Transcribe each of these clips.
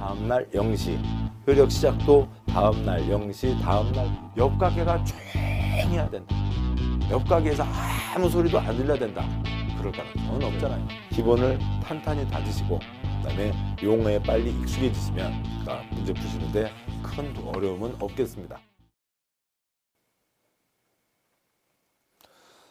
다음날 0시, 효력 시작도 다음날 0시, 다음날 옆 가게가 조용해야 된다. 옆 가게에서 아무 소리도 안 들려야 된다. 그럴 가능성은 없잖아요. 기본을 탄탄히 다지시고 그다음에 용어에 빨리 익숙해지시면 문제 푸시는데 큰 어려움은 없겠습니다.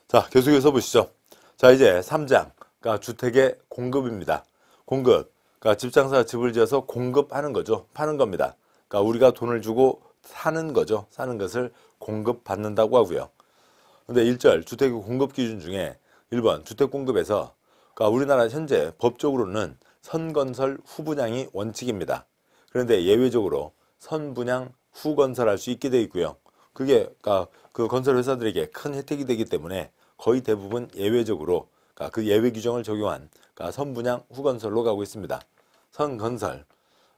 자, 계속해서 보시죠. 자, 이제 3장, 그러니까 주택의 공급입니다. 공급, 그러니까 집장사가 집을 지어서 공급하는 거죠. 파는 겁니다. 그러니까 우리가 돈을 주고 사는 거죠. 사는 것을 공급받는다고 하고요. 근데 1절 주택의 공급 기준 중에 1번 주택 공급에서, 그러니까 우리나라 현재 법적으로는 선건설 후분양이 원칙입니다. 그런데 예외적으로 선분양 후건설할 수 있게 되어 있고요. 그게 그러니까 그 건설 회사들에게 큰 혜택이 되기 때문에 거의 대부분 예외적으로 그러니까 그 예외 규정을 적용한 그러니까 선분양 후건설로 가고 있습니다. 선건설,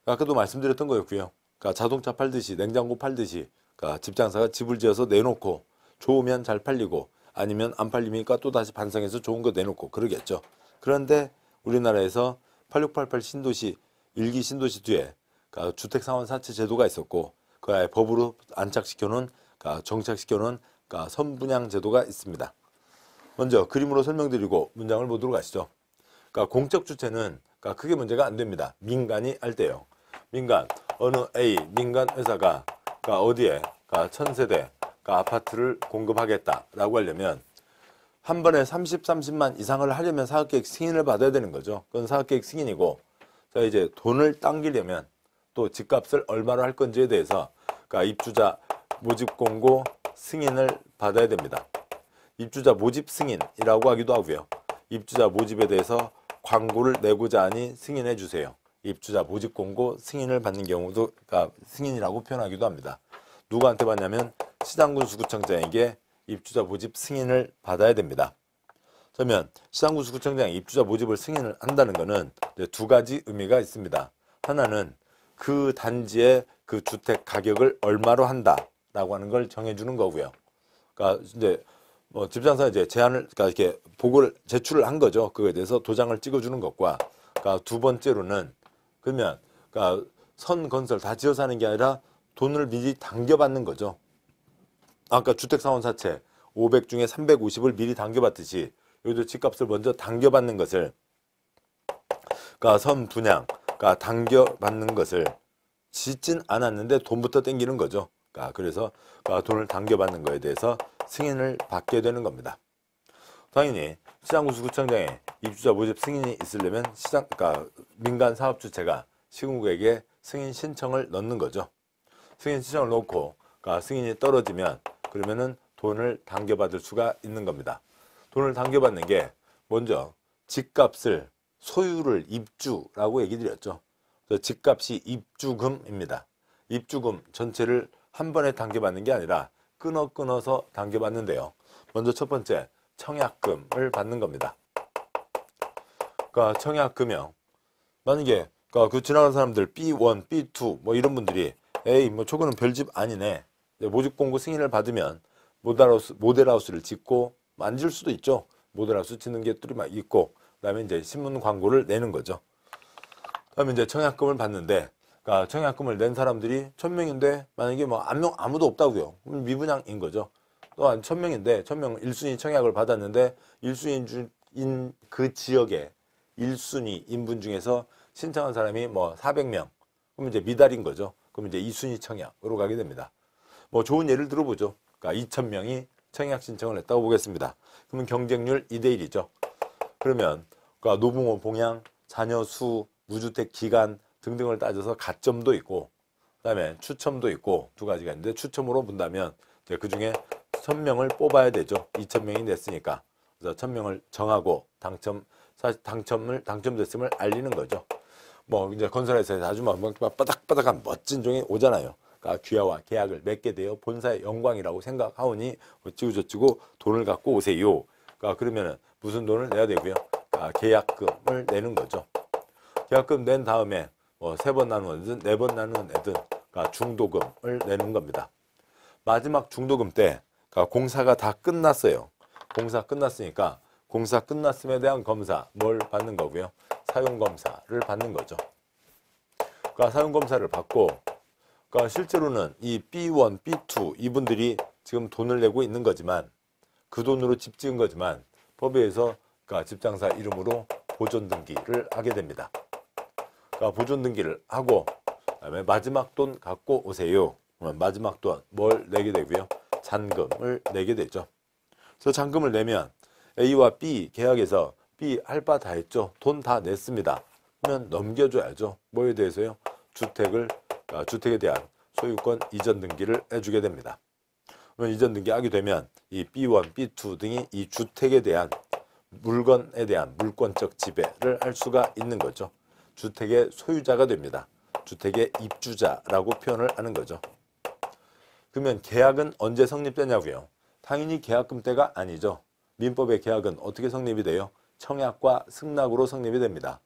아까도 말씀드렸던 거였고요. 그러니까 자동차 팔듯이 냉장고 팔듯이 그러니까 집장사가 집을 지어서 내놓고 좋으면 잘 팔리고 아니면 안 팔리니까 또 다시 반성해서 좋은 거 내놓고 그러겠죠. 그런데 우리나라에서 8688 신도시 1기 신도시 뒤에 그러니까 주택상환사채 제도가 있었고 그 아예 법으로 안착시켜놓은 그러니까 정착시켜놓은 그러니까 선분양 제도가 있습니다. 먼저 그림으로 설명드리고 문장을 보도록 하시죠. 그러니까 공적 주체는 그러니까 크게 문제가 안 됩니다. 민간이 할 때요. 민간 어느 A 민간 회사가 그러니까 어디에 그러니까 1000세대 그러니까 아파트를 공급하겠다라고 하려면 한 번에 30만 이상을 하려면 사업계획 승인을 받아야 되는 거죠. 그건 사업계획 승인이고, 자 이제 돈을 당기려면 또 집값을 얼마로 할 건지에 대해서 그러니까 입주자 모집 공고 승인을 받아야 됩니다. 입주자 모집 승인이라고 하기도 하고요. 입주자 모집에 대해서 광고를 내고자 하니 승인해 주세요. 입주자 모집 공고 승인을 받는 경우도 그러니까 승인이라고 표현하기도 합니다. 누구한테 받냐면 시장군수구청장에게 입주자 모집 승인을 받아야 됩니다. 그러면 시장군수구청장이 입주자 모집을 승인을 한다는 것은 두 가지 의미가 있습니다. 하나는 그 단지의 그 주택 가격을 얼마로 한다라고 하는 걸 정해주는 거고요. 그러니까 이제 뭐 집장사 이제 제안을 그러니까 이렇게 보고를 제출을 한 거죠. 그거에 대해서 도장을 찍어주는 것과, 그러니까 두 번째로는 그러면 그러니까 선 건설 다 지어서 하는 게 아니라 돈을 미리 당겨받는 거죠. 아까 주택사원사채 500 중에 350을 미리 당겨받듯이 여기도 집값을 먼저 당겨받는 것을, 그러니까 선분양, 그러니까 당겨받는 것을 짓진 않았는데 돈부터 땡기는 거죠. 그러니까 그래서 돈을 당겨받는 거에 대해서 승인을 받게 되는 겁니다. 당연히 시장군수구청장에 입주자 모집 승인이 있으려면 그러니까 민간 사업주체가 시군구에게 승인 신청을 넣는 거죠. 승인 신청을 넣고 그러니까 승인이 떨어지면 그러면은 돈을 당겨받을 수가 있는 겁니다. 돈을 당겨받는 게 먼저 집값을 소유를 입주라고 얘기 드렸죠. 그래서 집값이 입주금입니다. 입주금 전체를 한 번에 당겨받는 게 아니라 끊어서 당겨받는데요. 먼저 첫 번째 청약금을 받는 겁니다. 그러니까 청약금이요. 만약에 그러니까 그 지나가는 사람들 B1, B2 뭐 이런 분들이 에이 뭐 저거는 별집 아니네. 모집 공고 승인을 받으면 모델하우스를 짓고 만질 수도 있죠. 모델하우스 짓는 것들이 막 있고, 그다음에 이제 신문 광고를 내는 거죠. 그다음에 이제 청약금을 받는데, 그러니까 청약금을 낸 사람들이 1000명인데 만약에 뭐 아무도 없다고요. 그럼 미분양인 거죠. 또한 1000명인데 1000명 1순위 청약을 받았는데 1순위인 그 지역에 1순위 인분 중에서 신청한 사람이 뭐 400명. 그럼 이제 미달인 거죠. 그럼 이제 2순위 청약으로 가게 됩니다. 뭐 좋은 예를 들어보죠. 그러니까 2000명이 청약 신청을 했다고 보겠습니다. 그러면 경쟁률 2대1이죠. 그러면 그러니까 노붕호 봉양, 자녀 수, 무주택 기간 등등을 따져서 가점도 있고, 그다음에 추첨도 있고 두 가지가 있는데 추첨으로 본다면 그 중에 1000명을 뽑아야 되죠. 2000명이 냈으니까. 그래서 1000명을 정하고 당첨됐음을 알리는 거죠. 뭐 이제 건설회사에서 아주 막 바닥바닥한 멋진 종이 오잖아요. 그러니까 귀하와 계약을 맺게 되어 본사의 영광이라고 생각하오니 어찌고저찌고 돈을 갖고 오세요. 그러니까 그러면은 무슨 돈을 내야 되고요. 그러니까 계약금을 내는 거죠. 계약금 낸 다음에 뭐 3번 나누든 4번 나누든 그러니까 중도금을 내는 겁니다. 마지막 중도금 때 그러니까 공사가 다 끝났어요. 공사 끝났으니까 공사 끝났음에 대한 검사 뭘 받는 거고요. 사용검사를 받는 거죠. 그러니까 사용검사를 받고, 그러니까 실제로는 이 B1, B2 이분들이 지금 돈을 내고 있는 거지만, 그 돈으로 집 지은 거지만 법에 의해서 그러니까 집장사 이름으로 보존 등기를 하게 됩니다. 그러니까 보존 등기를 하고 그다음에 마지막 돈 갖고 오세요. 마지막 돈 뭘 내게 되고요. 잔금을 내게 되죠. 그래서 잔금을 내면 A와 B 계약에서 B 할 바 다 했죠. 돈 다 냈습니다. 그러면 넘겨줘야죠. 뭐에 대해서요? 주택에 대한 소유권 이전 등기를 해주게 됩니다. 그러면 이전 등기하게 되면 이 B1, B2 등이 이 주택에 대한 물건에 대한 물권적 지배를 할 수가 있는 거죠. 주택의 소유자가 됩니다. 주택의 입주자라고 표현을 하는 거죠. 그러면 계약은 언제 성립되냐고요? 당연히 계약금 때가 아니죠. 민법의 계약은 어떻게 성립이 돼요? 청약과 승낙으로 성립이 됩니다.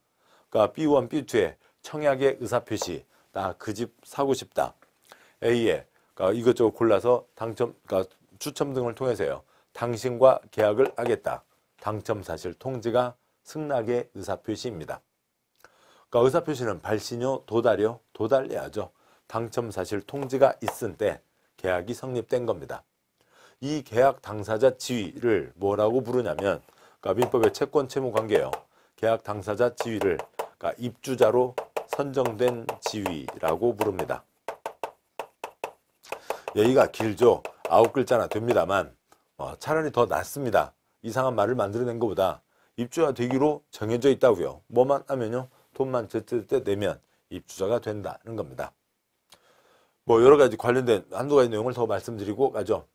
그러니까 B1, B2의 청약의 의사표시, 나 그 집 사고 싶다. A에 그러니까 이것저것 골라서 그러니까 추첨 등을 통해서요. 당신과 계약을 하겠다. 당첨 사실 통지가 승낙의 의사표시입니다. 그러니까 의사표시는 발신요, 도달요, 도달해야죠. 당첨 사실 통지가 있은 때 계약이 성립된 겁니다. 이 계약 당사자 지위를 뭐라고 부르냐면, 그러니까 민법의 채권 채무 관계예요. 계약 당사자 지위를 그러니까 입주자로 선정된 지위라고 부릅니다. 얘기가 길죠. 9글자나 됩니다만 차라리 더 낫습니다. 이상한 말을 만들어낸 것보다 입주자 되기로 정해져 있다고요. 뭐만 하면요. 돈만 제때 내면 입주자가 된다는 겁니다. 뭐 여러 가지 관련된 한두 가지 내용을 더 말씀드리고 가죠.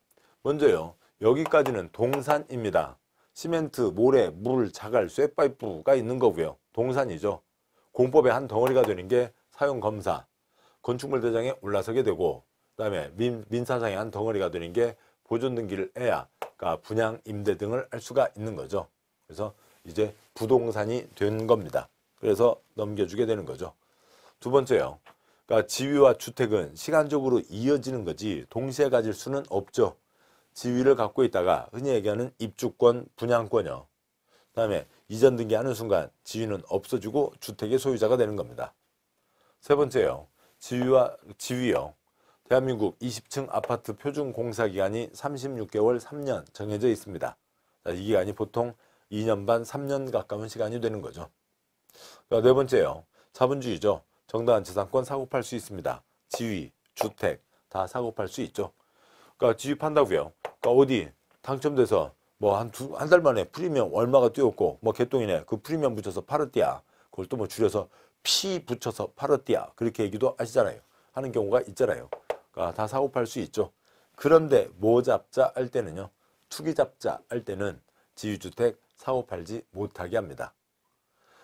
먼저요. 여기까지는 동산입니다. 시멘트, 모래, 물, 자갈, 쇠파이프가 있는 거고요. 동산이죠. 공법의 한 덩어리가 되는 게 사용검사, 건축물 대장에 올라서게 되고, 그 다음에 민사상의 한 덩어리가 되는 게 보존 등기를 해야 그러니까 분양, 임대 등을 할 수가 있는 거죠. 그래서 이제 부동산이 된 겁니다. 그래서 넘겨주게 되는 거죠. 두 번째요. 그러니까 지위와 주택은 시간적으로 이어지는 거지 동시에 가질 수는 없죠. 지위를 갖고 있다가 흔히 얘기하는 입주권, 분양권이요. 그 다음에 이전 등기하는 순간 지위는 없어지고 주택의 소유자가 되는 겁니다. 세 번째요. 지위요. 대한민국 20층 아파트 표준 공사 기간이 36개월 3년 정해져 있습니다. 이 기간이 보통 2년 반 3년 가까운 시간이 되는 거죠. 네 번째요. 자본주의죠. 정당한 재산권 사고팔 수 있습니다. 지위, 주택 다 사고팔 수 있죠. 그러니까 지위 판다고요. 그러니까 어디 당첨돼서 뭐 한 달 만에 프리미엄 얼마가 뛰었고 뭐 개똥이네 그 프리미엄 붙여서 팔았디야. 그걸 또 뭐 줄여서 피 붙여서 팔았디야. 그렇게 얘기도 하시잖아요. 하는 경우가 있잖아요. 그러니까 다 사고팔 수 있죠. 그런데 뭐 잡자 할 때는요. 투기 잡자 할 때는 지위주택 사고팔지 못하게 합니다.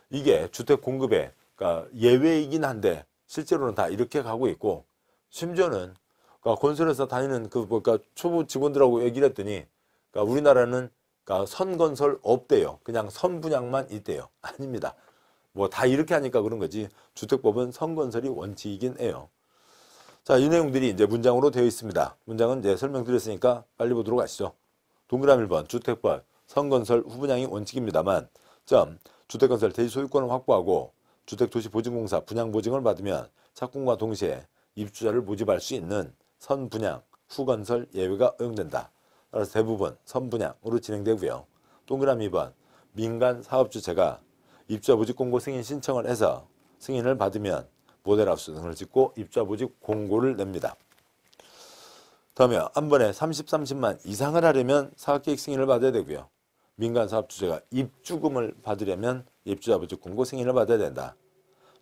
이게 주택 공급에 그러니까 예외이긴 한데 실제로는 다 이렇게 가고 있고 심지어는 그러니까 건설회사 다니는 그러니까 초보 직원들하고 얘기를 했더니 그러니까 우리나라는 그러니까 선건설 없대요. 그냥 선분양만 있대요. 아닙니다. 뭐 다 이렇게 하니까 그런 거지 주택법은 선건설이 원칙이긴 해요. 자, 이 내용들이 이제 문장으로 되어 있습니다. 문장은 이제 설명드렸으니까 빨리 보도록 하시죠. 동그라미 1번 주택법 선건설 후분양이 원칙입니다만 주택건설 대지소유권을 확보하고 주택도시보증공사 분양보증을 받으면 착공과 동시에 입주자를 모집할 수 있는 선분양, 후건설 예외가 허용된다. 따라서 대부분 선분양으로 진행되고요. 동그라미 2번 민간 사업주체가 입주자 모집 공고 승인 신청을 해서 승인을 받으면 모델하우스 등을 짓고 입주자 모집 공고를 냅니다. 다음에 한 번에 30만 이상을 하려면 사업계획 승인을 받아야 되고요. 민간 사업주체가 입주금을 받으려면 입주자 모집 공고 승인을 받아야 된다.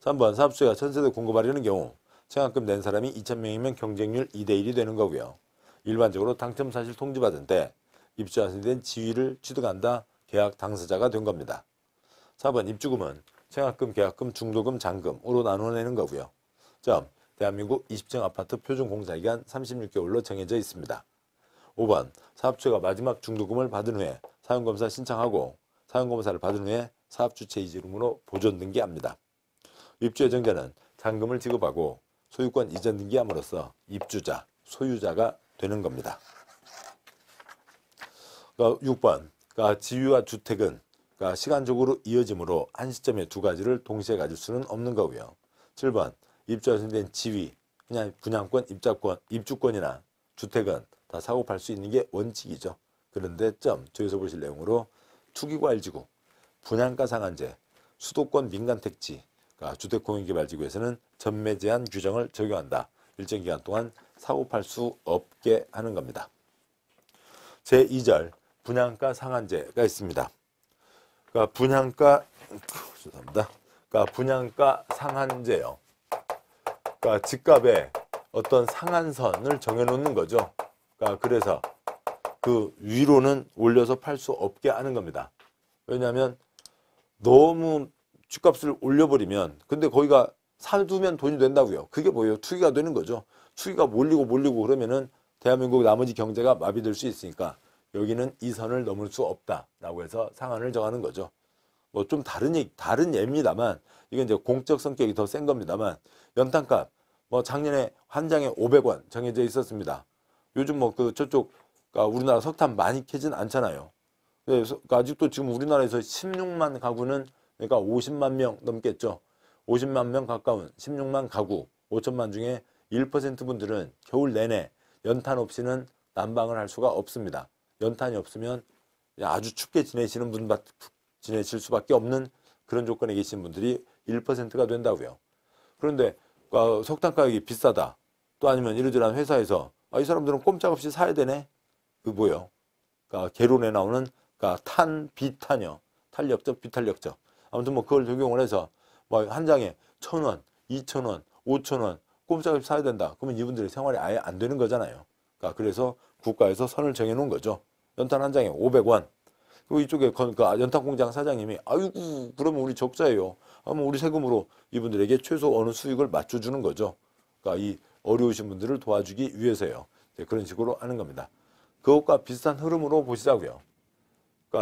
3번 사업주체가 전세대 공급하려는 경우 청약금 낸 사람이 2,000명이면 경쟁률 2대1이 되는 거고요. 일반적으로 당첨 사실 통지받은 때 입주자에 대한 지위를 취득한다. 계약 당사자가 된 겁니다. 4번 입주금은 청약금, 계약금, 중도금, 잔금으로 나눠내는 거고요. 대한민국 20층 아파트 표준 공사기간 36개월로 정해져 있습니다. 5번 사업주체가 마지막 중도금을 받은 후에 사용검사 신청하고 사용검사를 받은 후에 사업주체 이름으로 보존 등기합니다. 입주 예정자는 잔금을 지급하고 소유권 이전 등기함으로써 입주자, 소유자가 되는 겁니다. 6번 지위와 주택은 시간적으로 이어지므로 한 시점에 두 가지를 동시에 가질 수는 없는 거고요. 7번 입주할 수 있는 지위, 그냥 분양권, 입주권이나 주택은 다 사고 팔 수 있는 게 원칙이죠. 그런데 저기서 보실 내용으로 투기과일지구, 분양가 상한제, 수도권 민간택지, 그러니까 주택공유개발지구에서는 전매 제한 규정을 적용한다. 일정 기간 동안 사고 팔 수 없게 하는 겁니다. 제2절 분양가 상한제가 있습니다. 그러니까 분양가 상한제요. 그러니까 집값에 어떤 상한선을 정해놓는 거죠. 그러니까 그래서 그 위로는 올려서 팔 수 없게 하는 겁니다. 왜냐하면 너무 집값을 올려버리면 근데 거기가 사두면 돈이 된다고요. 그게 뭐예요? 투기가 되는 거죠. 투기가 몰리고 그러면은 대한민국 나머지 경제가 마비될 수 있으니까 여기는 이 선을 넘을 수 없다라고 해서 상한을 정하는 거죠. 뭐 좀 다른 예입니다만 이게 이제 공적 성격이 더 센 겁니다만 연탄값 뭐 작년에 한 장에 500원 정해져 있었습니다. 요즘 뭐 그 저쪽 우리나라 석탄 많이 캐진 않잖아요. 그래서 아직도 지금 우리나라에서 16만 가구는 그러니까 50만 명 넘겠죠. 50만 명 가까운 16만 가구 5천만 중에 1% 분들은 겨울 내내 연탄 없이는 난방을 할 수가 없습니다. 연탄이 없으면 아주 춥게 지내실 수밖에 없는 그런 조건에 계신 분들이 1%가 된다고요. 그런데 석탄 가격이 비싸다. 또 아니면 이러저러한 회사에서 이 사람들은 꼼짝없이 사야 되네. 그 뭐요? 개론에 나오는 탄, 비탄이요. 탄력적, 비탄력적. 아무튼 뭐 그걸 적용을 해서 뭐 한 장에 1,000원, 2,000원, 5,000원 꼼짝없이 사야 된다. 그러면 이분들의 생활이 아예 안 되는 거잖아요. 그래서 국가에서 선을 정해 놓은 거죠. 연탄 한 장에 500원. 그리고 이쪽에 연탄 공장 사장님이 아이고 그러면 우리 적자예요. 그러면 우리 세금으로 이분들에게 최소 어느 수익을 맞춰주는 거죠. 이 어려우신 분들을 도와주기 위해서요. 그런 식으로 하는 겁니다. 그것과 비슷한 흐름으로 보시자고요.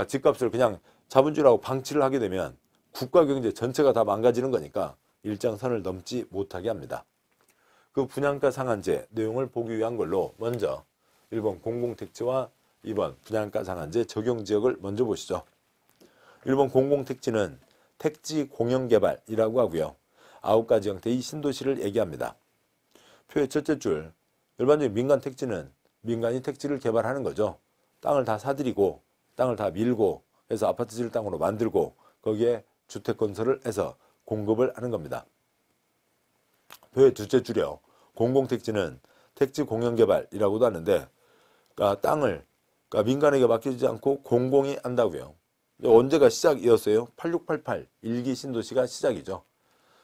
집값을 그냥 자본주의라고 방치를 하게 되면 국가 경제 전체가 다 망가지는 거니까 일정 선을 넘지 못하게 합니다. 그 분양가 상한제 내용을 보기 위한 걸로 먼저 1번 공공택지와 2번 분양가 상한제 적용 지역을 먼저 보시죠. 1번 공공택지는 택지 공영개발이라고 하고요. 9가지 형태의 신도시를 얘기합니다. 표의 첫째 줄, 일반적인 민간 택지는 민간이 택지를 개발하는 거죠. 땅을 다 사들이고 땅을 다 밀고 해서 아파트질 땅으로 만들고 거기에 주택 건설을 해서 공급을 하는 겁니다. 표의 둘째 줄이요. 공공택지는 택지 공영개발이라고도 하는데 땅을 민간에게 맡기지 않고 공공이 한다고요. 언제가 시작이었어요? 8688 1기 신도시가 시작이죠.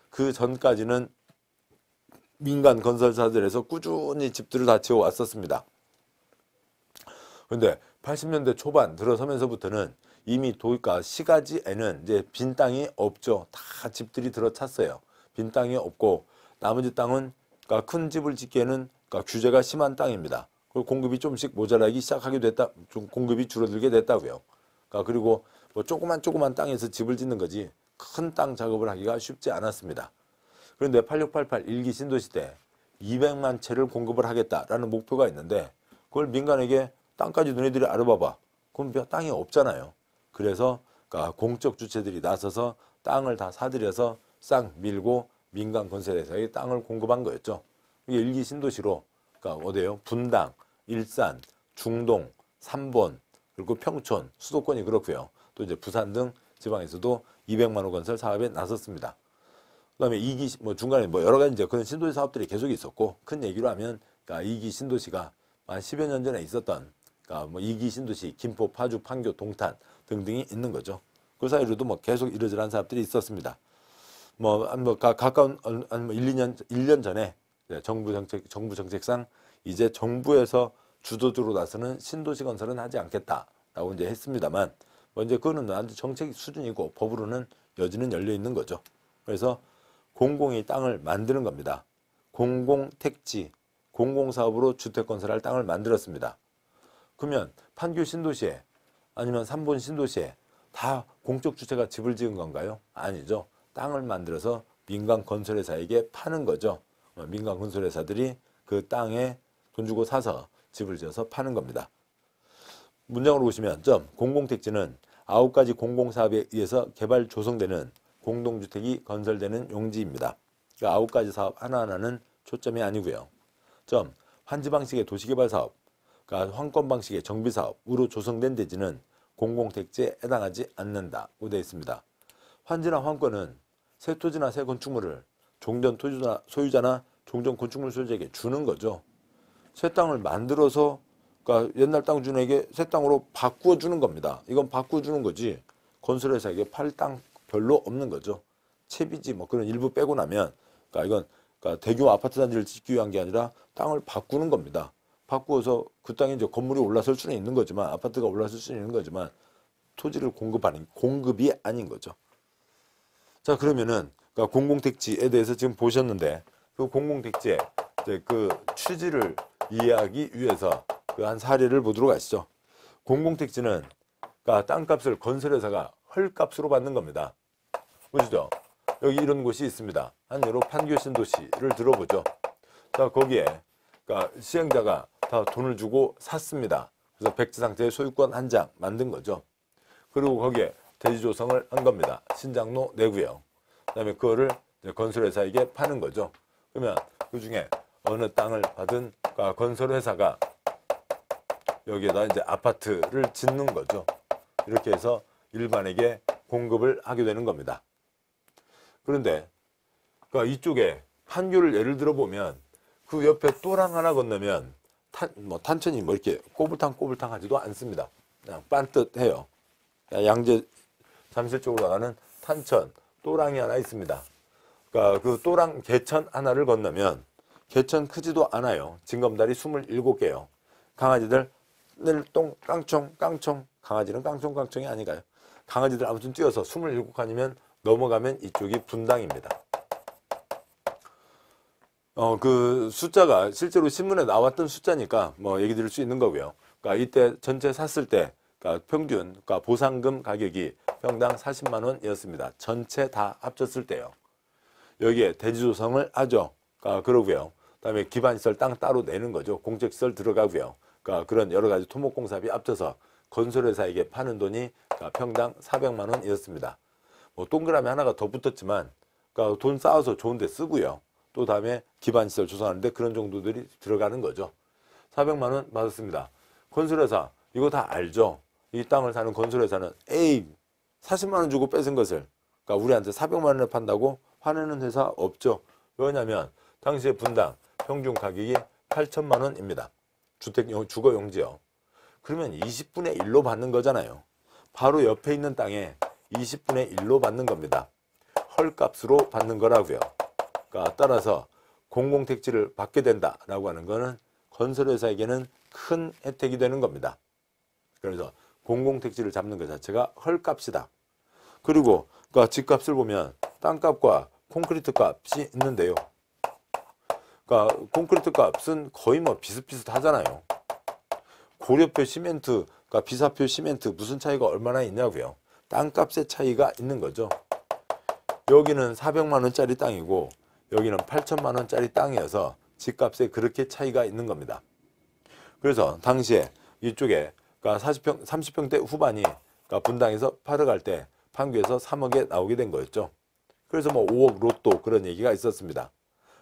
그 전까지는 민간 건설사들에서 꾸준히 집들을 다 지어왔었습니다. 그런데 80년대 초반 들어서면서부터는 이미 시가지에는 이제 빈 땅이 없죠. 다 집들이 들어찼어요. 빈 땅이 없고 나머지 땅은 큰 집을 짓기에는 규제가 심한 땅입니다. 그리고 공급이 좀씩 모자라기 시작하게 됐다. 좀 공급이 줄어들게 됐다고요. 그리고 뭐 조그만 땅에서 집을 짓는 거지 큰 땅 작업을 하기가 쉽지 않았습니다. 그런데 8688 1기 신도시 때 200만 채를 공급을 하겠다라는 목표가 있는데 그걸 민간에게 땅까지 너희들이 알아봐봐. 그럼 땅이 없잖아요. 그래서 공적 주체들이 나서서 땅을 다 사들여서 싹 밀고 민간 건설회사에 땅을 공급한 거였죠. 이게 1기 신도시로 어디예요? 분당, 일산, 중동, 삼본, 그리고 평촌, 수도권이 그렇고요. 또 이제 부산 등 지방에서도 200만 호 건설 사업에 나섰습니다. 그다음에 2기 중간에 여러 가지 이제 그런 신도시 사업들이 계속 있었고 큰 얘기로 하면 2기 신도시가 한 10여 년 전에 있었던 2기 신도시 김포, 파주, 판교, 동탄 등등이 있는 거죠. 그 사이로도 계속 이러저러한 사업들이 있었습니다. 가까운 1년 전에 정부 정책상 이제 정부에서 주도주로 나서는 신도시 건설은 하지 않겠다라고 이제 했습니다만 이제 그거는 아주 정책 수준이고 법으로는 여지는 열려 있는 거죠. 그래서 공공이 땅을 만드는 겁니다. 공공택지, 공공사업으로 주택 건설할 땅을 만들었습니다. 그러면 판교 신도시에 아니면 삼본 신도시에 다 공적 주체가 집을 지은 건가요? 아니죠. 땅을 만들어서 민간 건설회사에게 파는 거죠. 민간 건설회사들이 그 땅에 돈 주고 사서 집을 지어서 파는 겁니다. 문장으로 보시면 공공택지는 9가지 공공사업에 의해서 개발 조성되는 공동주택이 건설되는 용지입니다. 그러니까 9가지 사업 하나하나는 초점이 아니고요. 점, 환지 방식의 도시개발 사업, 그러니까 황권 방식의 정비 사업으로 조성된 대지는 공공택지에 해당하지 않는다고 되어 있습니다. 환지나 황권은 새 토지나 새 건축물을 종전 소유자나 종전 건축물 소유자에게 주는 거죠. 새 땅을 만들어서 그러니까 옛날 땅 주는 에게 새 땅으로 바꾸어 주는 겁니다. 이건 바꾸어 주는 거지 건설회사에게 팔 땅 별로 없는 거죠. 채비지 뭐 그런 일부 빼고 나면 그러니까 이건 그러니까 대규모 아파트 단지를 짓기 위한 게 아니라 땅을 바꾸는 겁니다. 바꾸어서 그 땅에 이제 건물이 올라설 수는 있는 거지만 아파트가 올라설 수는 있는 거지만 토지를 공급이 아닌 거죠. 자 그러면은 그러니까 공공택지에 대해서 지금 보셨는데 그 공공택지의 이제 그 취지를 이해하기 위해서 그 한 사례를 보도록 하시죠. 공공택지는 그러니까 땅값을 건설회사가 헐값으로 받는 겁니다. 보시죠. 여기 이런 곳이 있습니다. 한 예로 판교신도시를 들어보죠. 자 거기에 그러니까 시행자가 다 돈을 주고 샀습니다. 그래서 백지상태의 소유권 한 장 만든 거죠. 그리고 거기에 대지 조성을 한 겁니다. 신장로 내고요. 그다음에 그거를 이제 건설회사에게 파는 거죠. 그러면 그 중에 어느 땅을 받은 그러니까 건설회사가 여기에다 이제 아파트를 짓는 거죠. 이렇게 해서 일반에게 공급을 하게 되는 겁니다. 그런데 그러니까 이쪽에 판교를 예를 들어 보면 그 옆에 또랑 하나 건너면 탄천이 뭐 이렇게 꼬불탕 하지도 않습니다. 그냥 빤듯해요. 양재 잠실 쪽으로 가는 탄천 또랑이 하나 있습니다. 그러니까 그 또랑 개천 하나를 건너면 개천 크지도 않아요. 징검다리 27개요. 강아지들 늘똥 깡총 강아지는 깡총이 아닌가요? 강아지들 아무튼 뛰어서 27칸이면 넘어가면 이쪽이 분당입니다. 그 숫자가 실제로 신문에 나왔던 숫자니까 뭐 얘기 드릴 수 있는 거고요. 그러니까 이때 전체 샀을 때 그러니까 평균 그러니까 보상금 가격이 평당 40만 원이었습니다. 전체 다 합쳤을 때요. 여기에 대지 조성을 하죠. 그러니까 그러고요. 그다음에 기반시설 땅 따로 내는 거죠. 공적시설 들어가고요. 그러니까 그런 여러 가지 토목공사비 합쳐서 건설회사에게 파는 돈이 그러니까 평당 400만 원이었습니다. 뭐 동그라미 하나가 더 붙었지만 그러니까 돈 쌓아서 좋은 데 쓰고요. 또 다음에 기반시설 조성하는데 그런 정도들이 들어가는 거죠. 400만 원 받았습니다. 건설회사 이거 다 알죠. 이 땅을 사는 건설회사는 40만 원 주고 뺏은 것을 그러니까 우리한테 400만 원에 판다고 화내는 회사 없죠. 왜냐하면 당시에 분당 평균 가격이 8천만 원입니다. 주거용지요. 그러면 20분의 1로 받는 거잖아요. 바로 옆에 있는 땅에 20분의 1로 받는 겁니다. 헐값으로 받는 거라고요. 그러니까 따라서 공공택지를 받게 된다라고 하는 거는 건설회사에게는 큰 혜택이 되는 겁니다. 그래서 공공택지를 잡는 것 자체가 헐값이다. 그리고 그러니까 집값을 보면 땅값과 콘크리트 값이 있는데요. 그러니까 콘크리트 값은 거의 뭐 비슷비슷하잖아요. 고려표 시멘트, 그러니까 비사표 시멘트 무슨 차이가 얼마나 있냐고요. 땅값의 차이가 있는 거죠. 여기는 400만 원짜리 땅이고 여기는 8천만 원짜리 땅이어서 집값에 그렇게 차이가 있는 겁니다. 그래서 당시에 이쪽에 그러니까 30평대 후반이 그러니까 분당에서 팔아갈 때 판교에서 3억에 나오게 된 거였죠. 그래서 뭐 5억 로또 그런 얘기가 있었습니다.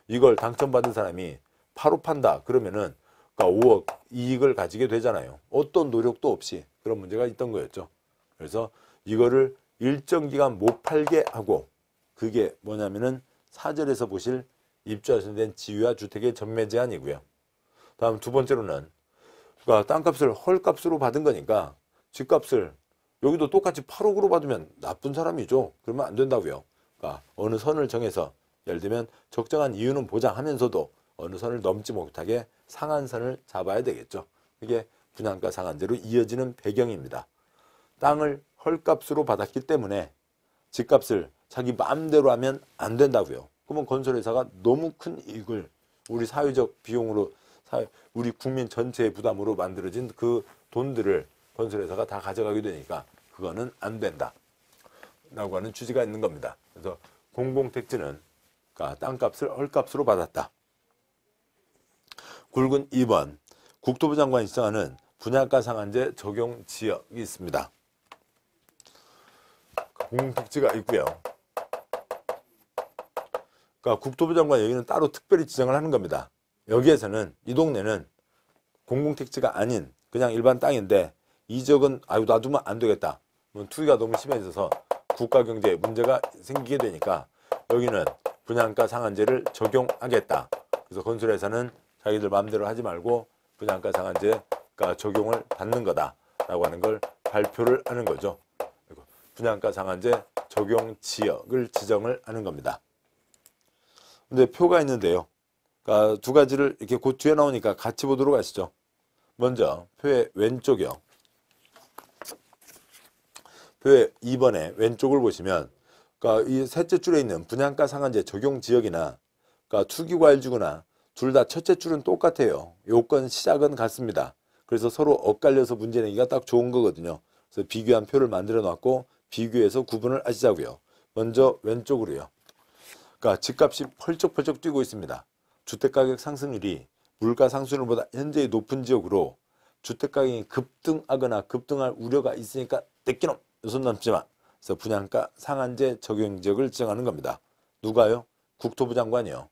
이걸 당첨받은 사람이 바로 판다 그러면은 그러니까 5억 이익을 가지게 되잖아요. 어떤 노력도 없이 그런 문제가 있던 거였죠. 그래서 이거를 일정 기간 못 팔게 하고 그게 뭐냐면은 4절에서 보실 입주하신 지유와 주택의 전매 제한이고요. 다음 두 번째로는 그러니까 땅값을 헐값으로 받은 거니까 집값을 여기도 똑같이 8억으로 받으면 나쁜 사람이죠. 그러면 안 된다고요. 그러니까 어느 선을 정해서 예를 들면 적정한 이유는 보장하면서도 어느 선을 넘지 못하게 상한선을 잡아야 되겠죠. 그게 분양가 상한제로 이어지는 배경입니다. 땅을 헐값으로 받았기 때문에 집값을 자기 마음대로 하면 안 된다고요. 그러면 건설회사가 너무 큰 이익을 우리 사회적 비용으로 우리 국민 전체의 부담으로 만들어진 그 돈들을 건설회사가 다 가져가게 되니까 그거는 안 된다 라고 하는 취지가 있는 겁니다. 그래서 공공택지는 그러니까 땅값을 헐값으로 받았다. 굵은 2번 국토부 장관이 지정하는 분양가 상한제 적용 지역이 있습니다. 공공택지가 있고요. 그러니까 국토부 장관 여기는 따로 특별히 지정을 하는 겁니다. 여기에서는 이 동네는 공공택지가 아닌 그냥 일반 땅인데 이 지역은 아유 놔두면 안 되겠다. 투기가 너무 심해져서 국가경제에 문제가 생기게 되니까 여기는 분양가 상한제를 적용하겠다. 그래서 건설회사는 자기들 마음대로 하지 말고 분양가 상한제가 적용을 받는 거다라고 하는 걸 발표를 하는 거죠. 분양가 상한제 적용 지역을 지정을 하는 겁니다. 근데 표가 있는데요. 그러니까 두 가지를 이렇게 그 뒤에 나오니까 같이 보도록 하시죠. 먼저 표의 왼쪽이요. 표의 2번에 왼쪽을 보시면 그러니까 이 셋째 줄에 있는 분양가 상한제 적용 지역이나 그러니까 투기과일지구나 둘 다 첫째 줄은 똑같아요. 요건 시작은 같습니다. 그래서 서로 엇갈려서 문제 내기가 딱 좋은 거거든요. 그래서 비교한 표를 만들어 놨고 비교해서 구분을 하시자고요. 먼저 왼쪽으로요. 그러니까 집값이 펄쩍펄쩍 뛰고 있습니다. 주택가격 상승률이 물가 상승률보다 현재의 높은 지역으로 주택가격이 급등하거나 급등할 우려가 있으니까 떼끼놈 손 넘지 마. 그래서 분양가 상한제 적용 지역을 지정하는 겁니다. 누가요? 국토부 장관이요.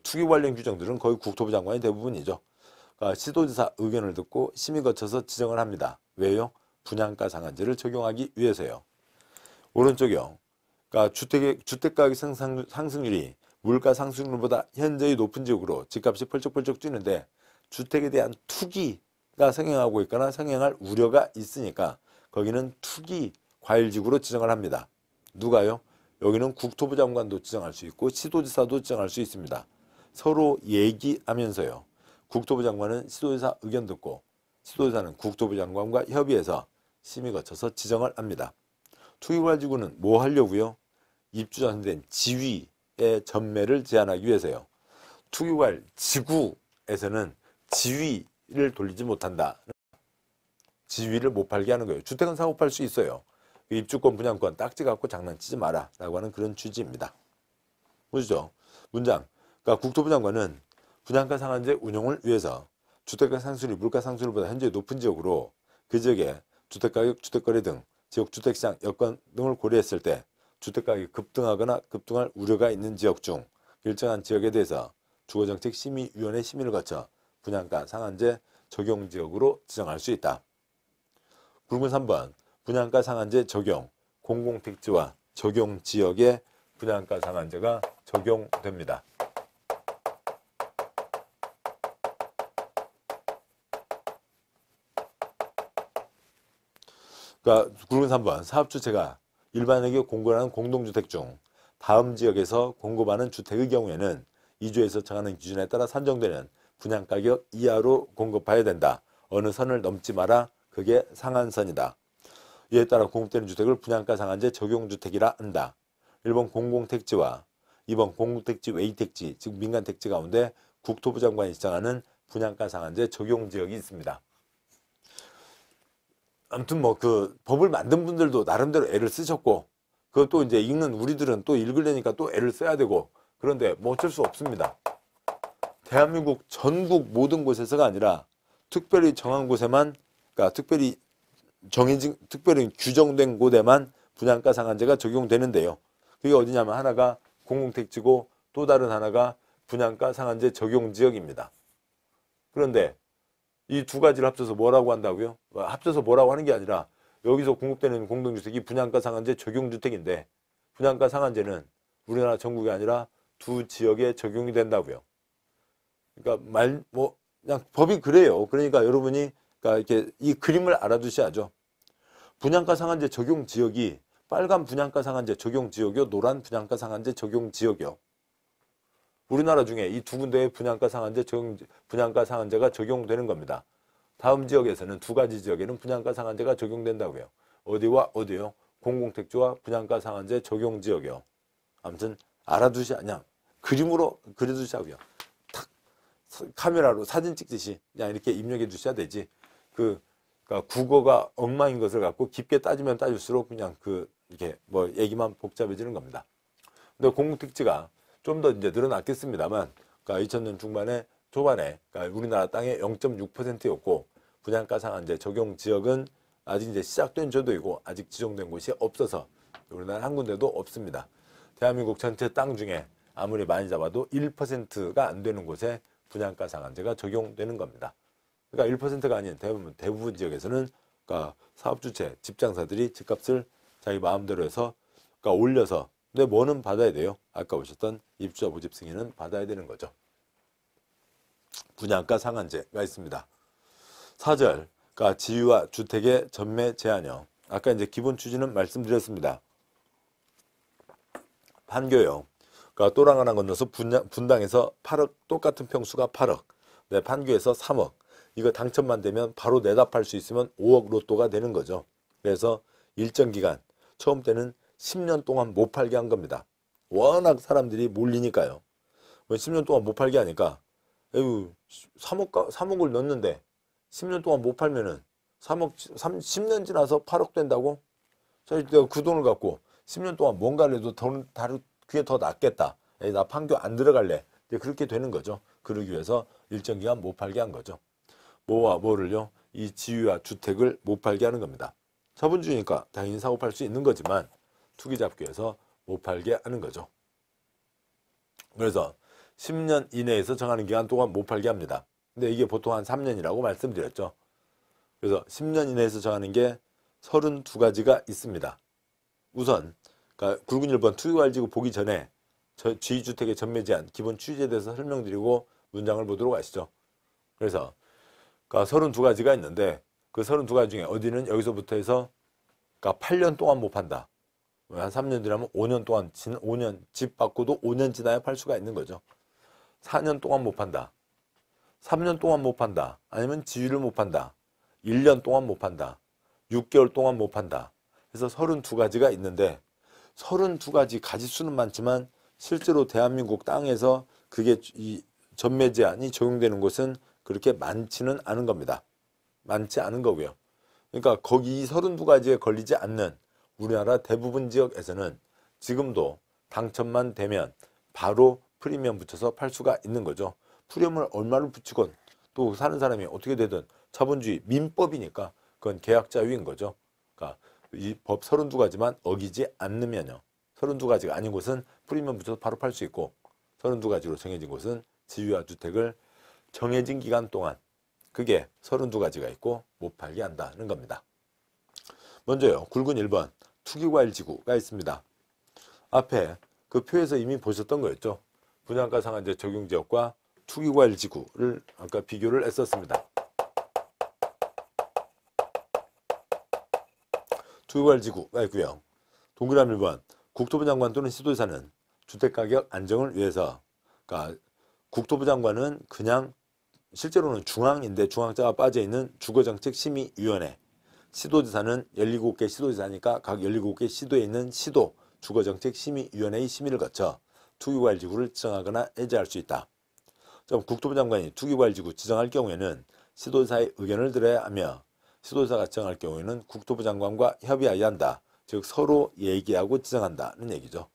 투기 관련 규정들은 거의 국토부 장관이 대부분이죠. 그러니까 시도지사 의견을 듣고 심의 거쳐서 지정을 합니다. 왜요? 분양가 상한제를 적용하기 위해서요. 오른쪽이요. 그러니까 주택가격 상승률이 물가 상승률보다 현저히 높은 지역으로 집값이 펄쩍펄쩍 뛰는데 주택에 대한 투기가 성행하고 있거나 성행할 우려가 있으니까 거기는 투기 과일지구로 지정을 합니다. 누가요? 여기는 국토부 장관도 지정할 수 있고 시도지사도 지정할 수 있습니다. 서로 얘기하면서요. 국토부 장관은 시도지사 의견 듣고 시도지사는 국토부 장관과 협의해서 심의 거쳐서 지정을 합니다. 투기과일지구는 뭐 하려고요? 입주 전된 지위의 전매를 제한하기 위해서요. 투기과일 지구에서는 지위를 돌리지 못한다. 지위를 못 팔게 하는 거예요. 주택은 사고 팔 수 있어요. 입주권, 분양권 딱지 갖고 장난치지 마라 라고 하는 그런 취지입니다. 보시죠. 문장. 그러니까 국토부 장관은 분양가 상한제 운용을 위해서 주택가 상승률이 물가 상승률보다 현재 높은 지역으로 그 지역에 주택가격, 주택거래 등 지역 주택시장 여건 등을 고려했을 때 주택가격이 급등하거나 급등할 우려가 있는 지역 중 일정한 지역에 대해서 주거정책심의위원회 심의를 거쳐 분양가 상한제 적용 지역으로 지정할 수 있다. 굵은 3번 분양가 상한제 적용 공공택지와 적용 지역에 분양가 상한제가 적용됩니다. 그러니까 굵은 3번 사업주체가 일반에게 공급하는 공동주택 중 다음 지역에서 공급하는 주택의 경우에는 이주에서 정하는 기준에 따라 산정되는 분양가격 이하로 공급해야 된다. 어느 선을 넘지 마라. 그게 상한선이다. 이에 따라 공급되는 주택을 분양가 상한제 적용주택이라 한다. 1번 공공택지와 2번 공공택지 외의택지 즉 민간택지 가운데 국토부 장관이 지정하는 분양가 상한제 적용지역이 있습니다. 아무튼 뭐 그 법을 만든 분들도 나름대로 애를 쓰셨고 그것도 이제 읽는 우리들은 또 읽으려니까 또 애를 써야 되고 그런데 뭐 어쩔 수 없습니다. 대한민국 전국 모든 곳에서가 아니라 특별히 정한 곳에만 그러니까 특별히 규정된 곳에만 분양가 상한제가 적용되는데요. 그게 어디냐면 하나가 공공택지고 또 다른 하나가 분양가 상한제 적용 지역입니다. 그런데 이 두 가지를 합쳐서 뭐라고 한다고요? 합쳐서 뭐라고 하는 게 아니라 여기서 공급되는 공동주택이 분양가 상한제 적용주택인데 분양가 상한제는 우리나라 전국이 아니라 두 지역에 적용이 된다고요. 그러니까 그냥 법이 그래요. 그러니까 여러분이 그러니까 이렇게 이 그림을 알아두셔야죠. 분양가 상한제 적용 지역이 빨간 분양가 상한제 적용 지역이요, 노란 분양가 상한제 적용 지역이요. 우리나라 중에 이 두 군데의 분양가 상한제가 적용되는 겁니다. 다음 지역에서는 두 가지 지역에는 분양가 상한제가 적용된다고요. 어디와 어디요? 공공택지와 분양가 상한제 적용 지역이요. 아무튼 알아두셔야 그림으로 그려두시고요. 탁 카메라로 사진 찍듯이 그냥 이렇게 입력해 두셔야 되지. 그러니까 국어가 엉망인 것을 갖고 깊게 따지면 따질수록 그냥 이렇게 뭐 얘기만 복잡해지는 겁니다. 근데 공공택지가 좀 더 이제 늘어났겠습니다만, 그러니까 2000년 초반에 그러니까 우리나라 땅의 0.6%였고 분양가 상한제 적용 지역은 아직 이제 시작된 제도이고 아직 지정된 곳이 없어서 우리나라 한 군데도 없습니다. 대한민국 전체 땅 중에 아무리 많이 잡아도 1%가 안 되는 곳에 분양가 상한제가 적용되는 겁니다. 그러니까 1%가 아닌 대부분 지역에서는 그러니까 사업주체, 집장사들이 집값을 자기 마음대로 해서 그러니까 올려서 근데 뭐는 받아야 돼요. 아까 보셨던 입주자 모집 승인은 받아야 되는 거죠. 분양가 상한제가 있습니다. 4절, 그러니까 지유와 주택의 전매 제한형. 아까 이제 기본 취지는 말씀드렸습니다. 판교요. 그러니까 또랑 하나 건너서 분당에서 8억, 똑같은 평수가 8억. 네, 판교에서 3억. 이거 당첨만 되면 바로 내다 팔 수 있으면 5억 로또가 되는 거죠. 그래서 일정 기간, 처음 때는 10년 동안 못 팔게 한 겁니다. 워낙 사람들이 몰리니까요. 10년 동안 못 팔게 하니까, 에휴, 3억을 넣었는데 10년 동안 못 팔면은 10년 지나서 8억 된다고? 내가 그 돈을 갖고 10년 동안 뭔가를 해도 그게 더 낫겠다. 에이, 나 판교 안 들어갈래. 이제 그렇게 되는 거죠. 그러기 위해서 일정 기간 못 팔게 한 거죠. 뭐와 뭐를요? 이 지유와 주택을 못 팔게 하는 겁니다. 자본주의니까 당연히 사고 팔 수 있는 거지만 투기 잡기 위해서 못 팔게 하는 거죠. 그래서 10년 이내에서 정하는 기간 동안 못 팔게 합니다. 근데 이게 보통 한 3년이라고 말씀드렸죠. 그래서 10년 이내에서 정하는 게 32가지가 있습니다. 우선 그러니까 굵은 1번 투기과열지구 보기 전에 지주택의 전매 제한 기본 취지에 대해서 설명드리고 문장을 보도록 하시죠. 그래서 그러니까 32가지가 있는데 그 32가지 중에 어디는 여기서부터 해서 그러니까 8년 동안 못 판다. 한 3년 지나면 5년 동안 5년 집 바꾸도 5년 지나야 팔 수가 있는 거죠. 4년 동안 못 판다. 3년 동안 못 판다. 아니면 지유를 못 판다. 1년 동안 못 판다. 6개월 동안 못 판다. 그래서 32가지가 있는데 32가지 가지수는 많지만 실제로 대한민국 땅에서 그게 이 전매 제한이 적용되는 곳은 그렇게 많지는 않은 겁니다. 많지 않은 거고요. 그러니까 거기 32가지에 걸리지 않는 우리나라 대부분 지역에서는 지금도 당첨만 되면 바로 프리미엄 붙여서 팔 수가 있는 거죠. 프리미엄을 얼마를 붙이건 또 사는 사람이 어떻게 되든 자본주의 민법이니까 그건 계약 자유인 거죠. 그러니까 이 법 32가지만 어기지 않으면요. 32가지가 아닌 곳은 프리미엄 붙여서 바로 팔 수 있고 32가지로 정해진 곳은 지유와 주택을 정해진 기간 동안 그게 32가지가 있고 못 팔게 한다는 겁니다. 먼저요. 굵은 1번 투기과열지구가 있습니다. 앞에 그 표에서 이미 보셨던 거였죠. 분양가 상한제 적용지역과 투기과열지구를 아까 비교를 했었습니다. 투기과열지구가 있고요. 동그라미 1번 국토부 장관 또는 시도지사는 주택가격 안정을 위해서 그러니까 국토부 장관은 그냥 실제로는 중앙인데 중앙자가 빠져있는 주거정책심의위원회 시도지사는 17개 시도지사니까 각 17개 시도에 있는 시도 주거정책심의위원회의 심의를 거쳐 투기과열지구를 지정하거나 해제할 수 있다. 국토부 장관이 투기과열지구 지정할 경우에는 시도지사의 의견을 들어야 하며 시도지사가 지정할 경우에는 국토부 장관과 협의하여야 한다. 즉 서로 얘기하고 지정한다는 얘기죠.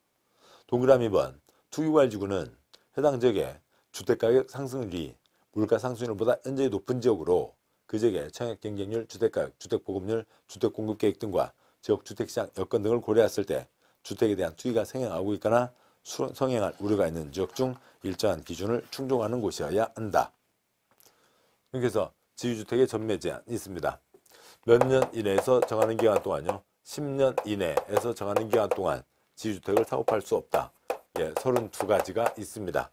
동그라미 2번 투기과열지구는 해당 지역의 주택가격 상승률이 물가 상승률보다 현저히 높은 지역으로 그 지역의 청약 경쟁률, 주택가격, 주택보급률, 주택공급계획 등과 지역 주택시장 여건 등을 고려했을 때 주택에 대한 투기가 성행하고 있거나 성행할 우려가 있는 지역 중 일정한 기준을 충족하는 곳이어야 한다. 그래서 지유주택의 전매 제한이 있습니다. 몇 년 이내에서 정하는 기간 동안요. 10년 이내에서 정하는 기간 동안 지유주택을 사고 팔 수 없다. 예, 32가지가 있습니다.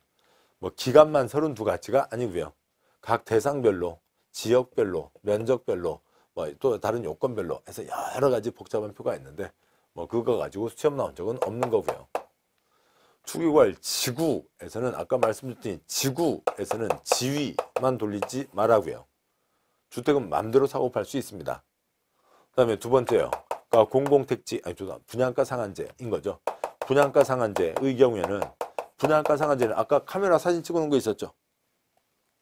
뭐 기간만 32가지가 아니고요. 각 대상별로, 지역별로, 면적별로, 뭐 또 다른 요건별로 해서 여러 가지 복잡한 표가 있는데 뭐 그거 가지고 시험 나온 적은 없는 거고요. 투기과열 지구에서는 아까 말씀드린 지구에서는 지위만 돌리지 말라고요. 주택은 마음대로 사고 팔 수 있습니다. 그 다음에 두 번째요. 그러니까 공공택지, 분양가 상한제인 거죠. 분양가 상한제의 경우에는 분양가 상한제는 아까 카메라 사진 찍어놓은 거 있었죠.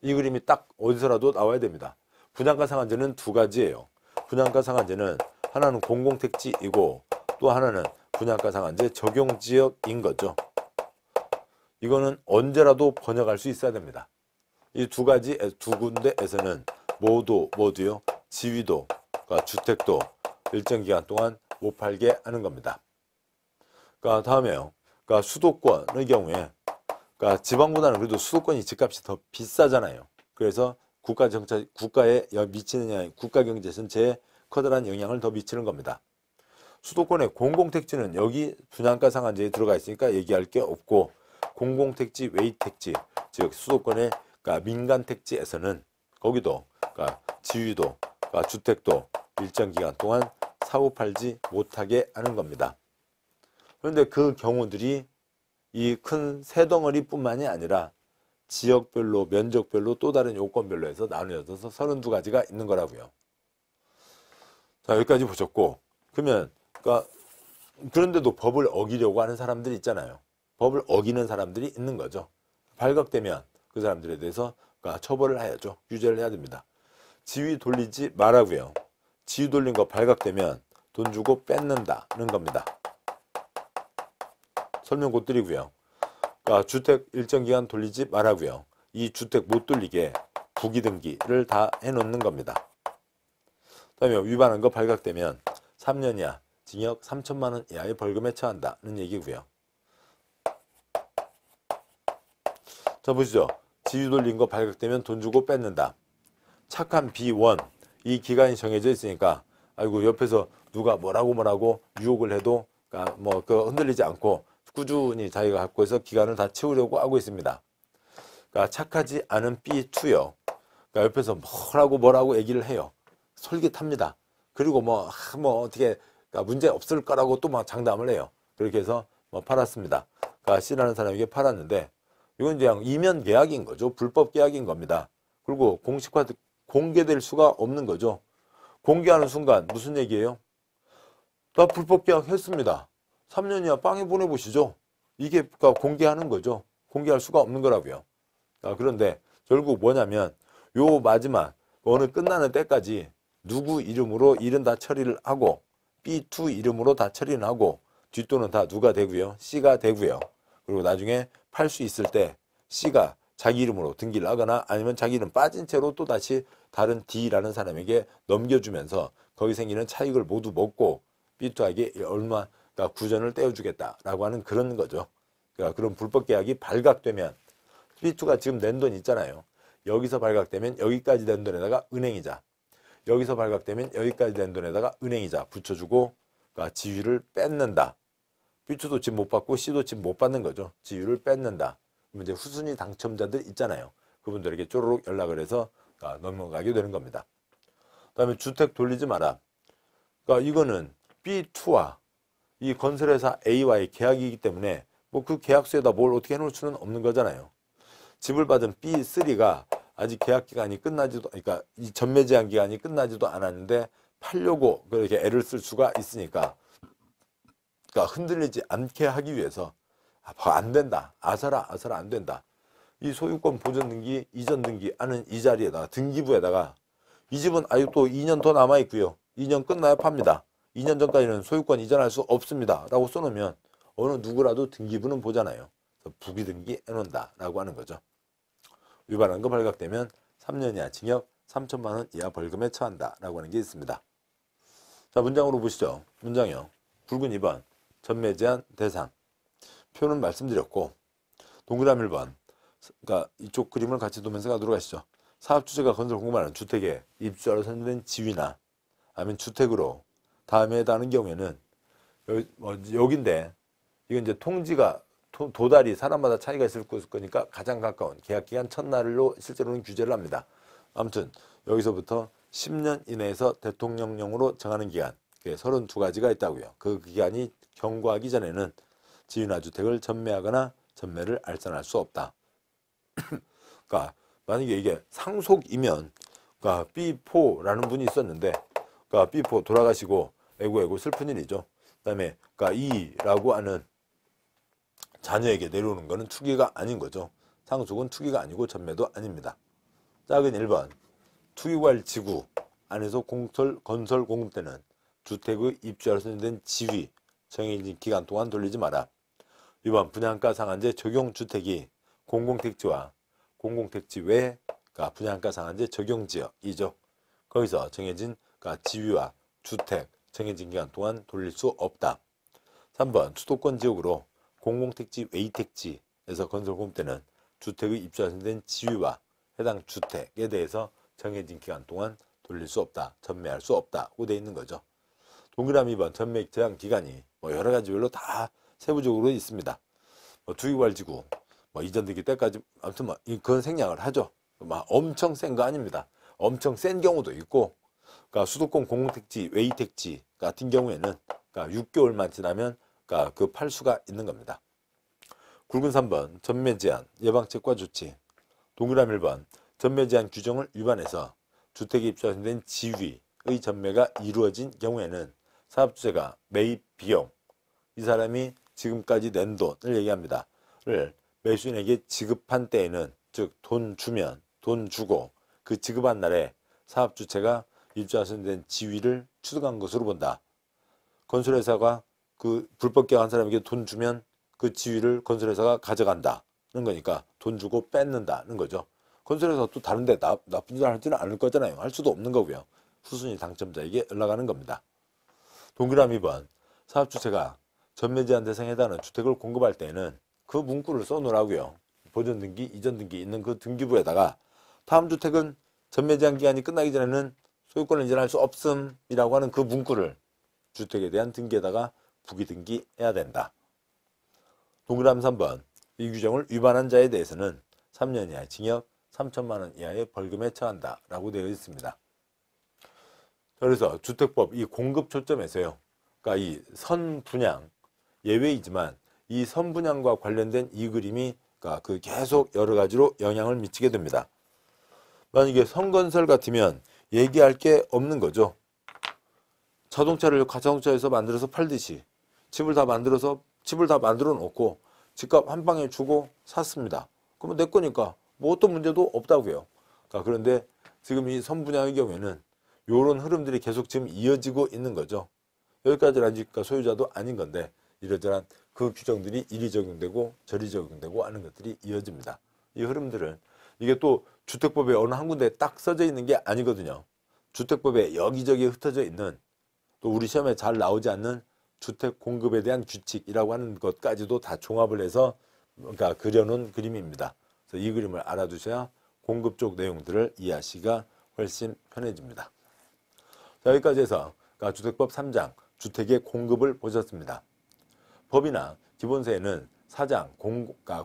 이 그림이 딱 어디서라도 나와야 됩니다. 분양가 상한제는 두 가지예요. 분양가 상한제는 하나는 공공택지이고 또 하나는 분양가 상한제 적용지역인 거죠. 이거는 언제라도 번역할 수 있어야 됩니다. 이 두 가지, 두 군데에서는 모두요. 지위도, 그러니까 주택도 일정 기간 동안 못 팔게 하는 겁니다. 그러니까 다음에요. 그러니까 수도권의 경우에 그러니까 지방보다는 그래도 수도권이 집값이 더 비싸잖아요. 그래서 국가에 미치는 영향, 국가 경제 전체에 커다란 영향을 더 미치는 겁니다. 수도권의 공공택지는 여기 분양가 상한제에 들어가 있으니까 얘기할 게 없고, 공공택지 외의 택지, 즉 수도권의 그러니까 민간택지에서는 거기도 그러니까 지위도 그러니까 주택도 일정 기간 동안 사고 팔지 못하게 하는 겁니다. 그런데 그 경우들이 이 큰 새 덩어리뿐만이 아니라 지역별로, 면적별로 또 다른 요건별로 해서 나누어져서 32가지가 있는 거라고요. 자, 여기까지 보셨고, 그러면 그러니까 그런데도 법을 어기려고 하는 사람들이 있잖아요. 법을 어기는 사람들이 있는 거죠. 발각되면 그 사람들에 대해서 그러니까 처벌을 해야죠. 규제를 해야 됩니다. 지위 돌리지 말라고요. 지위 돌린 거 발각되면 돈 주고 뺏는다는 겁니다. 설명 곧 드리고요. 그러니까 주택 일정 기간 돌리지 말라고요. 이 주택 못 돌리게 부기등기를 다 해놓는 겁니다. 그다음에 위반한 거 발각되면 3년 이하 징역 3천만 원 이하의 벌금에 처한다는 얘기고요. 자, 보시죠. 지위 돌린 거 발각되면 돈 주고 뺏는다. 착한 B1, 이 기간이 정해져 있으니까 아이고 옆에서 누가 뭐라고 유혹을 해도 그러니까 뭐 흔들리지 않고 꾸준히 자기가 갖고 있어 기간을 다 채우려고 하고 있습니다. 그러니까 착하지 않은 B2요. 그러니까 옆에서 뭐라고 얘기를 해요. 솔깃합니다. 그리고 뭐 어떻게 그러니까 문제 없을 거라고 또 막 장담을 해요. 그렇게 해서 뭐 팔았습니다. 그러니까 C라는 사람에게 팔았는데 이건 그냥 이면 계약인 거죠. 불법 계약인 겁니다. 그리고 공개될 수가 없는 거죠. 공개하는 순간 무슨 얘기예요? 나 불법 계약했습니다. 3년 이하 빵에 보내보시죠. 이게 그러니까 공개하는 거죠. 공개할 수가 없는 거라고요. 그런데 결국 뭐냐면 요 마지막 어느 끝나는 때까지 누구 이름으로 일은 다 처리를 하고 B2 이름으로 다 처리는 하고 뒷돈은 다 누가 되고요. C가 되고요. 그리고 나중에 팔 수 있을 때 C가 자기 이름으로 등기를 하거나 아니면 자기 이름 빠진 채로 또 다시 다른 D라는 사람에게 넘겨주면서 거기 생기는 차익을 모두 먹고 B2에게 얼마 그러니까 구전을 떼어주겠다라고 하는 그런 거죠. 그러니까 그런 불법 계약이 발각되면 B2가 지금 낸 돈 있잖아요. 여기서 발각되면 여기까지 낸 돈에다가 은행이자, 여기서 발각되면 여기까지 낸 돈에다가 은행이자 붙여주고 그러니까 지위를 뺏는다. B2도 집 못 받고 C도 집 못 받는 거죠. 지위를 뺏는다. 그러면 이제 후순위 당첨자들 있잖아요. 그분들에게 쪼르륵 연락을 해서 넘어가게 되는 겁니다. 그다음에 주택 돌리지 마라. 그러니까 이거는 B2와 이 건설회사 A와의 계약이기 때문에 뭐 그 계약서에다 뭘 어떻게 해놓을 수는 없는 거잖아요. 집을 받은 B3가 아직 계약 기간이 끝나지도, 그러니까 이 전매 제한 기간이 끝나지도 않았는데 팔려고 그렇게 애를 쓸 수가 있으니까, 그러니까 흔들리지 않게 하기 위해서 안 된다, 아사라 안 된다. 이 소유권 보존 등기, 이전 등기 하는 이 자리에다가 등기부에다가 이 집은 아직도 2년 더 남아 있고요. 2년 끝나야 팝니다. 2년 전까지는 소유권 이전할 수 없습니다. 라고 써놓으면 어느 누구라도 등기부는 보잖아요. 부기등기 해놓는다 라고 하는 거죠. 위반한 거 발각되면 3년 이하 징역 3천만 원 이하 벌금에 처한다 라고 하는 게 있습니다. 자, 문장으로 보시죠. 문장이요. 붉은 2번 전매 제한 대상. 표는 말씀드렸고 동그라미 1번 그러니까 이쪽 그림을 같이 두면서 가도록 하시죠. 사업주체가 건설 공급하는 주택에 입주자로 선정된 지위나 아니면 주택으로 다음에 해당하는 경우에는 여기인데 이건 이제 통지가 도달이 사람마다 차이가 있을 거니까 가장 가까운 계약기간 첫날로 실제로는 규제를 합니다. 아무튼 여기서부터 10년 이내에서 대통령령으로 정하는 기간 32가지가 있다고요. 그 기간이 경과하기 전에는 지위나 주택을 전매하거나 전매를 알선할 수 없다. 그러니까 만약에 이게 상속이면 그러니까 B4라는 분이 있었는데 그러니까 B4 돌아가시고 에고 슬픈 일이죠. 그다음에 그러니까 E라고 하는 자녀에게 내려오는 거는 투기가 아닌 거죠. 상속은 투기가 아니고 전매도 아닙니다. 작은 1번 투기과일 지구 안에서 건설 공급 때는 주택의 입주자로 선정된 지위 정해진 기간 동안 돌리지 마라. 2번 분양가 상한제 적용 주택이 공공택지와 공공택지 외 그러니까 분양가 상한제 적용 지역이죠. 거기서 정해진 그러니까 지위와 주택 정해진 기간 동안 돌릴 수 없다. 3번 수도권 지역으로 공공택지 외의 택지 3년에서 건설공급 때는 주택의 입주된 지위와 해당 주택에 대해서 정해진 기간 동안 돌릴 수 없다, 전매할 수 없다고 되어 있는 거죠. 동그라미 2번 전매 제한 기간이 여러 가지별로 다 세부적으로 있습니다. 투기발지구 이전 등기 때까지 아무튼 그건 생략을 하죠. 엄청 센 거 아닙니다. 엄청 센 경우도 있고, 그러니까 수도권 공공택지, 외이택지 같은 경우에는 6개월만 지나면 그 팔 수가 있는 겁니다. 굵은 3번 전매 제한 예방책과 조치. 동그라미 1번 전매 제한 규정을 위반해서 주택에 입주된 지위의 전매가 이루어진 경우에는 사업주체가 매입 비용, 이 사람이 지금까지 낸 돈을 얘기합니다. 를 매수인에게 지급한 때에는, 즉 돈 주면 돈 주고 그 지급한 날에 사업주체가 입주된 지위를 취득한 것으로 본다. 건설회사가 그 불법 개혁한 사람에게 돈 주면 그 지위를 건설회사가 가져간다는 거니까 돈 주고 뺏는다는 거죠. 건설회사가 또 다른데 나쁜 짓을 하지는 않을 거잖아요. 할 수도 없는 거고요. 후순위 당첨자에게 연락하는 겁니다. 동그라미 2번 사업주체가 전매 제한 대상에 해당하는 주택을 공급할 때에는 그 문구를 써놓으라고요. 보존 등기, 이전 등기 있는 그 등기부에다가 다음 주택은 전매 제한 기간이 끝나기 전에는 소유권을 이전할 수 없음이라고 하는 그 문구를 주택에 대한 등기에다가 부기 등기해야 된다. 동그라미 3번 이 규정을 위반한 자에 대해서는 3년 이하의 징역, 3천만 원 이하의 벌금에 처한다 라고 되어 있습니다. 그래서 주택법 이 공급 초점에서요. 그러니까 이 선분양 예외이지만 이 선분양과 관련된 이 그림이 그 계속 여러 가지로 영향을 미치게 됩니다. 만약에 선건설 같으면 얘기할 게 없는 거죠. 자동차를 가자동차에서 만들어서 팔듯이 집을 다 만들어 놓고 집값 한 방에 주고 샀습니다. 그러면 내 거니까 어떤 문제도 없다고요. 그런데 지금 이 선분양의 경우에는 이런 흐름들이 계속 지금 이어지고 있는 거죠. 여기까지는 아직 소유자도 아닌 건데 이러저런 그 규정들이 이리 적용되고 저리 적용되고 하는 것들이 이어집니다. 이 흐름들은 이게 또 주택법에 어느 한 군데에 딱 써져 있는 게 아니거든요. 주택법에 여기저기 흩어져 있는 또 우리 시험에 잘 나오지 않는 주택 공급에 대한 규칙이라고 하는 것까지도 다 종합을 해서 그려놓은 그림입니다. 그래서 이 그림을 알아두셔야 공급 쪽 내용들을 이해하시기가 훨씬 편해집니다. 자, 여기까지 해서 주택법 3장 주택의 공급을 보셨습니다. 법이나 기본서에는 4장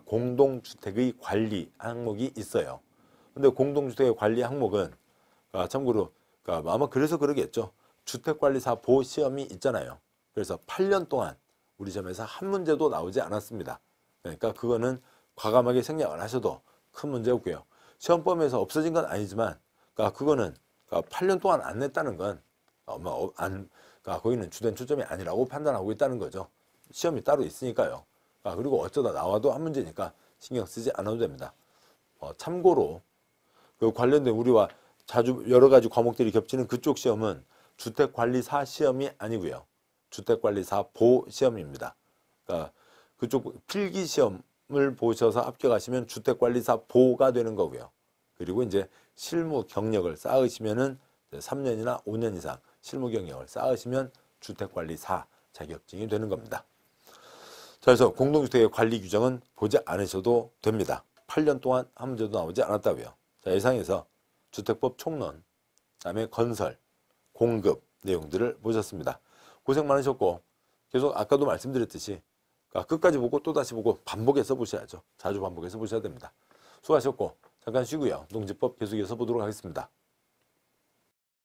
공동주택의 관리 항목이 있어요. 근데 공동주택의 관리 항목은 참고로 아마 그래서 그러겠죠. 주택관리사 보시험이 있잖아요. 그래서 8년 동안 우리 시험에서 한 문제도 나오지 않았습니다. 그러니까 그거는 과감하게 생략을 하셔도 큰 문제 없고요. 시험범위에서 없어진 건 아니지만 그거는 8년 동안 안 냈다는 건 거기는 주된 초점이 아니라고 판단하고 있다는 거죠. 시험이 따로 있으니까요. 그리고 어쩌다 나와도 한 문제니까 신경 쓰지 않아도 됩니다. 참고로 그 관련된 우리와 자주 여러 가지 과목들이 겹치는 그쪽 시험은 주택관리사 시험이 아니고요. 주택관리사 보 시험입니다. 그쪽 필기 시험을 보셔서 합격하시면 주택관리사 보가 되는 거고요. 그리고 이제 실무 경력을 쌓으시면은 3년이나 5년 이상 실무 경력을 쌓으시면 주택관리사 자격증이 되는 겁니다. 자, 그래서 공동주택의 관리 규정은 보지 않으셔도 됩니다. 8년 동안 한 문제도 나오지 않았다고요. 자, 이상해서 주택법 총론, 그다음에 건설, 공급 내용들을 보셨습니다. 고생 많으셨고 계속 아까도 말씀드렸듯이 끝까지 보고 또다시 보고 반복해서 보셔야죠. 자주 반복해서 보셔야 됩니다. 수고하셨고 잠깐 쉬고요. 농지법 계속해서 보도록 하겠습니다.